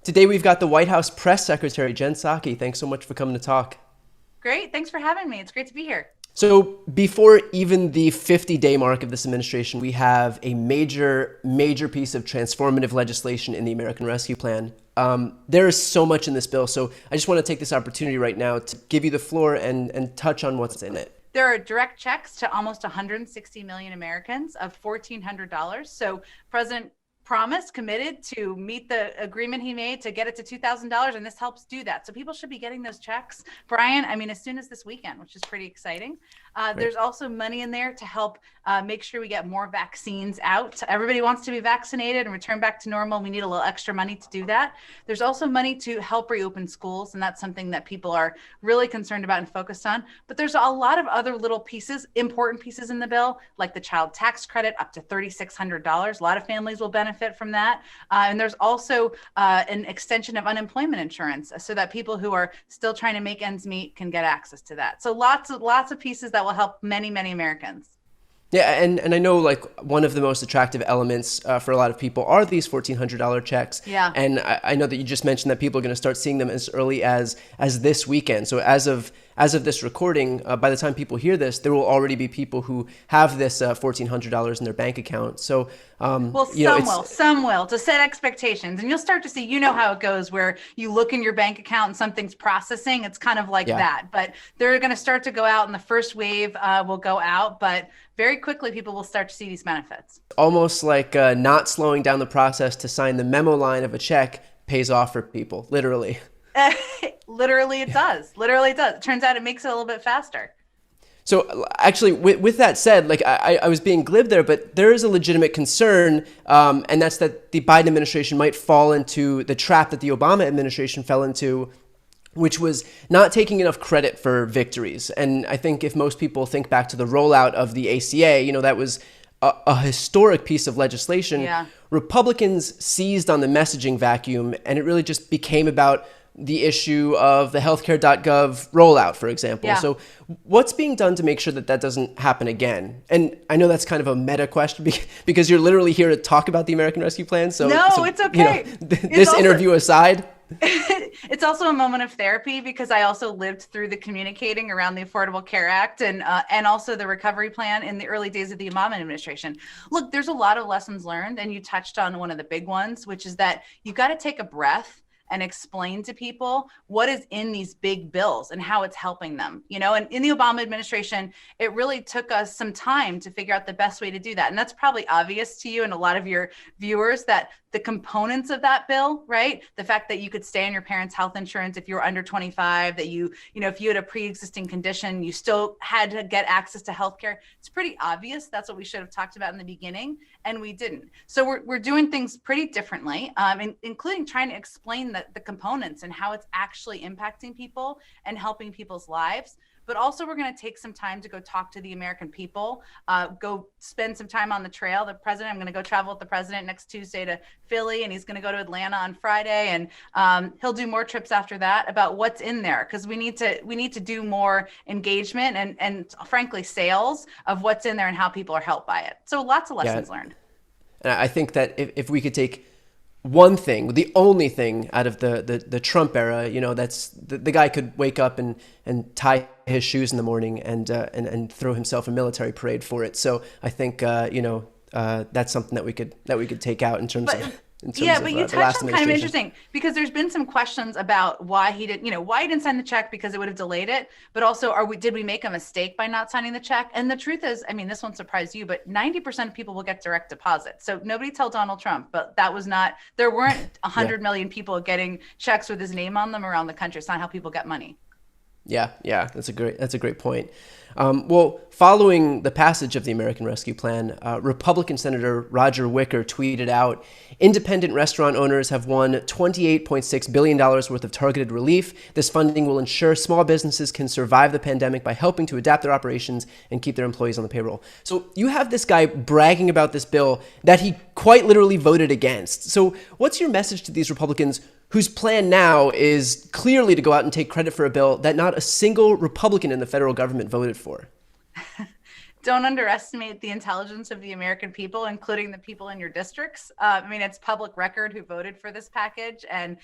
Today we've got the White House Press Secretary, Jen Psaki. Thanks so much for coming to talk. Great. Thanks for having me. It's great to be here. So before even the 50-day mark of this administration, we have a major piece of transformative legislation in the American Rescue Plan. There is so much in this bill, so I just want to take this opportunity right now to give you the floor and touch on what's in it. There are direct checks to almost 160 million Americans of $1,400. So President committed to meet the agreement he made to get it to $2,000, and this helps do that. So people should be getting those checks, Brian, as soon as this weekend, which is pretty exciting. There's also money in there to help make sure we get more vaccines out. Everybody wants to be vaccinated and return back to normal. We need a little extra money to do that. There's also money to help reopen schools, and that's something that people are really concerned about and focused on. But there's a lot of other little pieces, important pieces in the bill, like the child tax credit up to $3,600. A lot of families will benefit from that. And there's also an extension of unemployment insurance so that people who are still trying to make ends meet can get access to that. So lots of pieces that will help many Americans. Yeah, and I know like one of the most attractive elements for a lot of people are these $1,400 checks. Yeah. And I know that you just mentioned that people are going to start seeing them as early as this weekend. So as of this recording, by the time people hear this, there will already be people who have this $1,400 in their bank account. So some will to set expectations, and you'll start to see, how it goes, where you look in your bank account and something's processing. It's kind of like that, but they're going to start to go out, and the first wave will go out, but very quickly people will start to see these benefits. Almost like not slowing down the process to sign the memo line of a check pays off for people, literally. Literally it does. It turns out it makes it a little bit faster. So actually, with that said, like I was being glib there, but there is a legitimate concern, and that's that the Biden administration might fall into the trap that the Obama administration fell into, which was not taking enough credit for victories. And I think if most people think back to the rollout of the ACA, that was a historic piece of legislation. Yeah. Republicans seized on the messaging vacuum, and it really just became about the issue of the healthcare.gov rollout, for example. Yeah. So what's being done to make sure that that doesn't happen again? And I know that's kind of a meta question because you're literally here to talk about the American Rescue Plan. So it's okay. This interview aside. It's also a moment of therapy because I also lived through the communicating around the Affordable Care Act and also the recovery plan in the early days of the Obama administration. Look, there's a lot of lessons learned, and you touched on one of the big ones, which is that you got to take a breath and explain to people what is in these big bills and how it's helping them. And in the Obama administration, it really took us some time to figure out the best way to do that. And that's probably obvious to you and a lot of your viewers, that the components of that bill, right? The fact that you could stay on your parents' health insurance if you were under 25, that if you had a pre-existing condition, you still had to get access to healthcare. It's pretty obvious. That's what we should have talked about in the beginning, and we didn't. So we're doing things pretty differently, including trying to explain the components and how it's actually impacting people and helping people's lives. But also we're going to take some time to go talk to the American people, go spend some time on the trail. I'm going to go travel with the president next Tuesday to Philly, and he's going to go to Atlanta on Friday. And he'll do more trips after that about what's in there, because we need to do more engagement and frankly, sales of what's in there and how people are helped by it. So lots of lessons learned. And I think that if we could take one thing, the only thing out of the Trump era, that's the guy could wake up and tie his shoes in the morning and throw himself a military parade for it. So I think that's something that we could take out in terms of. But you touched on kind of interesting, because there's been some questions about why he didn't sign the check, because it would have delayed it. But also, did we make a mistake by not signing the check? And the truth is, this won't surprise you, but 90% of people will get direct deposit. So nobody tell Donald Trump, but there weren't 100 million people getting checks with his name on them around the country. It's not how people get money. Yeah, that's a great point. Well, following the passage of the American Rescue Plan, Republican Senator Roger Wicker tweeted out, "Independent restaurant owners have won $28.6 billion worth of targeted relief. This funding will ensure small businesses can survive the pandemic by helping to adapt their operations and keep their employees on the payroll." So you have this guy bragging about this bill that he quite literally voted against. So what's your message to these Republicans whose plan now is clearly to go out and take credit for a bill that not a single Republican in the federal government voted for? Don't underestimate the intelligence of the American people, including the people in your districts. I mean, it's public record who voted for this package. And,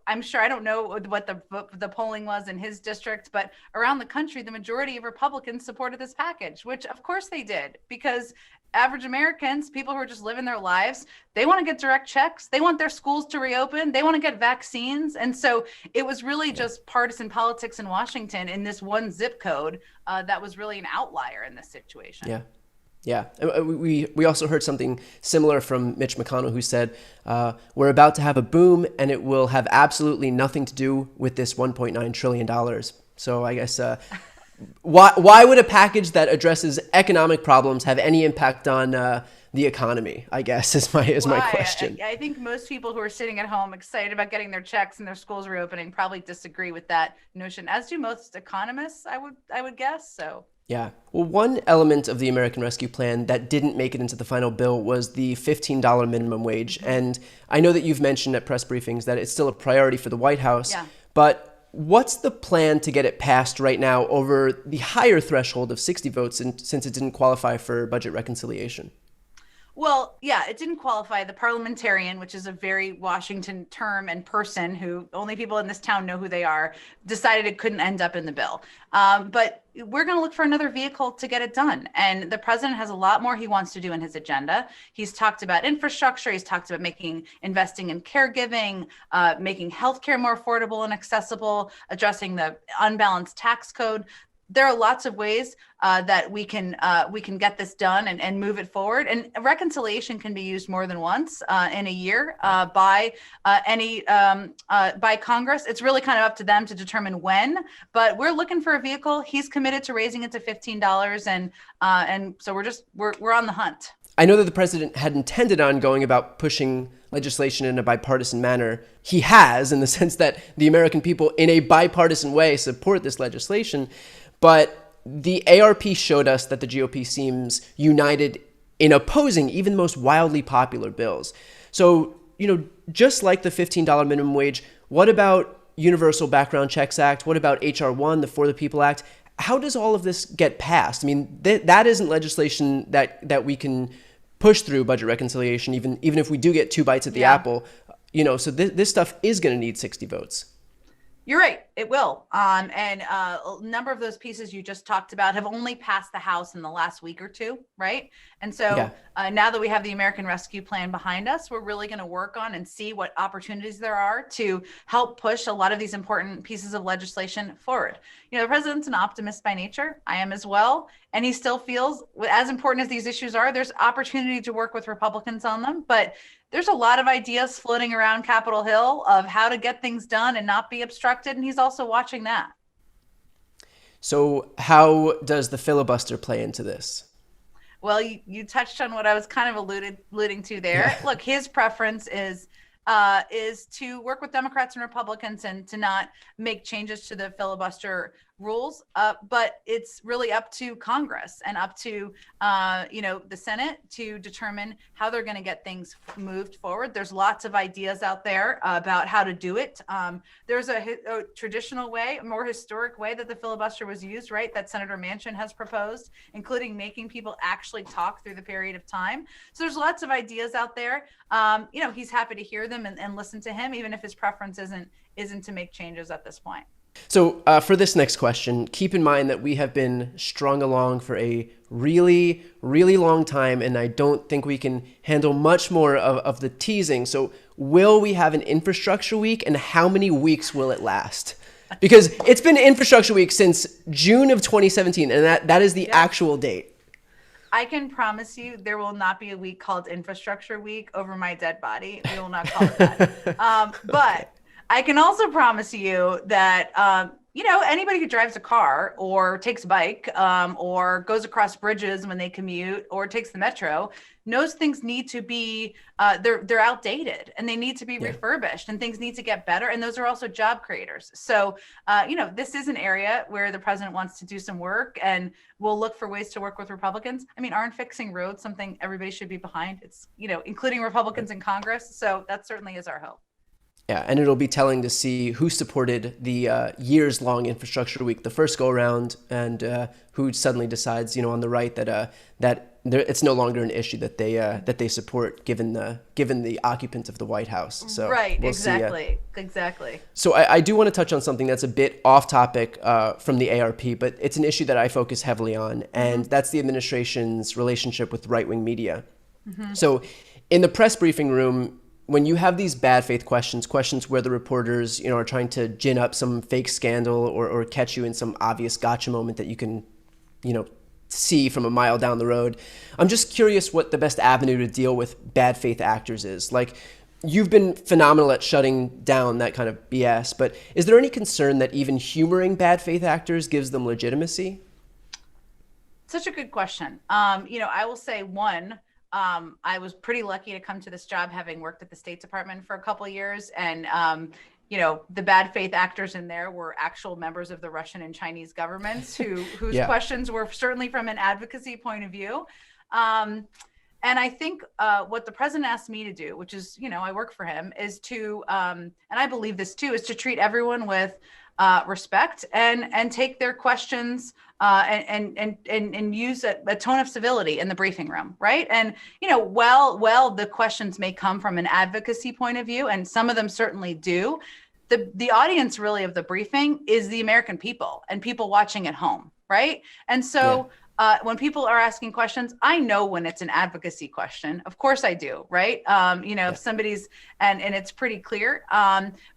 I'm sure, I don't know what the polling was in his district, but around the country, the majority of Republicans supported this package, which of course they did, because average Americans, people who are just living their lives, they want to get direct checks. They want their schools to reopen. They want to get vaccines. And so it was really just partisan politics in Washington in this one zip code that was really an outlier in this situation. Yeah. Yeah. We also heard something similar from Mitch McConnell, who said, we're about to have a boom and it will have absolutely nothing to do with this $1.9 trillion. So I guess why would a package that addresses economic problems have any impact on the economy, I guess, is my question. I think most people who are sitting at home excited about getting their checks and their schools reopening probably disagree with that notion, as do most economists, I would guess. So. Yeah. Well, one element of the American Rescue Plan that didn't make it into the final bill was the $15 minimum wage. And I know that you've mentioned at press briefings that it's still a priority for the White House. Yeah. But what's the plan to get it passed right now over the higher threshold of 60 votes, since it didn't qualify for budget reconciliation? Well, yeah, it didn't qualify. The parliamentarian, which is a very Washington term and person who only people in this town know who they are, decided it couldn't end up in the bill. But we're going to look for another vehicle to get it done. And the president has a lot more he wants to do in his agenda. He's talked about infrastructure. He's talked about investing in caregiving, making healthcare more affordable and accessible, addressing the unbalanced tax code. There are lots of ways that we can get this done and move it forward. And reconciliation can be used more than once in a year by Congress. It's really kind of up to them to determine when. But we're looking for a vehicle. He's committed to raising it to $15, and so we're on the hunt. I know that the president had intended on going about pushing legislation in a bipartisan manner. He has, in the sense that the American people, in a bipartisan way, support this legislation. But the ARP showed us that the GOP seems united in opposing even the most wildly popular bills. So, just like the $15 minimum wage, what about Universal Background Checks Act? What about H.R. 1, the For the People Act? How does all of this get passed? I mean, that isn't legislation that we can push through budget reconciliation, even if we do get two bites at the apple. So this stuff is going to need 60 votes. You're right. It will. And a number of those pieces you just talked about have only passed the House in the last week or two, right? And so now that we have the American Rescue Plan behind us, we're really going to work on and see what opportunities there are to help push a lot of these important pieces of legislation forward. The president's an optimist by nature. I am as well. And he still feels, as important as these issues are, there's opportunity to work with Republicans on them. But there's a lot of ideas floating around Capitol Hill of how to get things done and not be obstructed. And he's also watching that. So how does the filibuster play into this? Well, you touched on what I was kind of alluding to there. Yeah. Look, his preference is to work with Democrats and Republicans and to not make changes to the filibuster rules. But it's really up to Congress and up to, the Senate to determine how they're going to get things moved forward. There's lots of ideas out there about how to do it. There's a traditional way, a more historic way that the filibuster was used, right? That Senator Manchin has proposed, including making people actually talk through the period of time. So there's lots of ideas out there. He's happy to hear them and listen to him, even if his preference isn't to make changes at this point. So for this next question, keep in mind that we have been strung along for a really, really long time, and I don't think we can handle much more of the teasing. So will we have an infrastructure week, and how many weeks will it last? Because it's been infrastructure week since June of 2017, and that is the actual date. I can promise you there will not be a week called Infrastructure Week over my dead body. We will not call it that. But I can also promise you that, anybody who drives a car or takes a bike or goes across bridges when they commute or takes the metro knows things need to be, they're outdated and they need to be refurbished and things need to get better. And those are also job creators. So, this is an area where the president wants to do some work and we'll look for ways to work with Republicans. I mean, aren't fixing roads something everybody should be behind? It's, including Republicans in Congress. So that certainly is our hope. Yeah, and it'll be telling to see who supported the years-long infrastructure week the first go-around, and who suddenly decides, on the right that it's no longer an issue that they support, given the occupant of the White House. So right, we'll exactly, see. Exactly. So I do want to touch on something that's a bit off topic from the ARP, but it's an issue that I focus heavily on, and that's the administration's relationship with right-wing media. So in the press briefing room, when you have these bad faith questions where the reporters, are trying to gin up some fake scandal or catch you in some obvious gotcha moment that you can, see from a mile down the road, I'm just curious what the best avenue to deal with bad faith actors is. Like, you've been phenomenal at shutting down that kind of BS, but is there any concern that even humoring bad faith actors gives them legitimacy? Such a good question. I will say one, I was pretty lucky to come to this job having worked at the State Department for a couple of years. And, the bad faith actors in there were actual members of the Russian and Chinese governments whose questions were certainly from an advocacy point of view. And I think what the president asked me to do, which is, I work for him, is to, and I believe this too, is to treat everyone with respect and take their questions and use a tone of civility in the briefing room, right? And well, the questions may come from an advocacy point of view, and some of them certainly do. The audience really of the briefing is the American people and people watching at home, right? And so when people are asking questions, I know when it's an advocacy question. Of course I do, right? If somebody's, and it's pretty clear.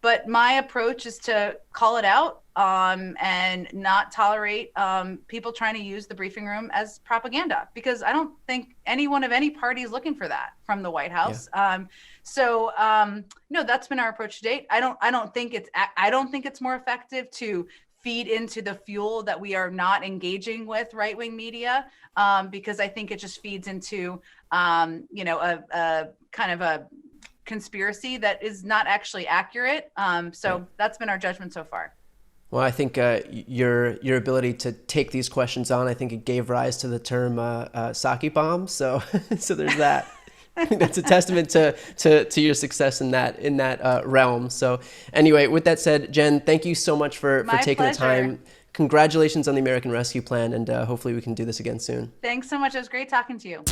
But my approach is to call it out and not tolerate people trying to use the briefing room as propaganda, because I don't think anyone of any party is looking for that from the White House. No, that's been our approach to date. I don't think it's more effective to feed into the fuel that we are not engaging with right-wing media, because I think it just feeds into, a kind of a conspiracy that is not actually accurate. That's been our judgment so far. Well, I think your ability to take these questions on, I think it gave rise to the term Psaki bomb. So there's that. I think that's a testament to your success in that realm. So anyway, with that said, Jen, thank you so much for taking the time. Congratulations on the American Rescue Plan, and hopefully we can do this again soon. Thanks so much. It was great talking to you.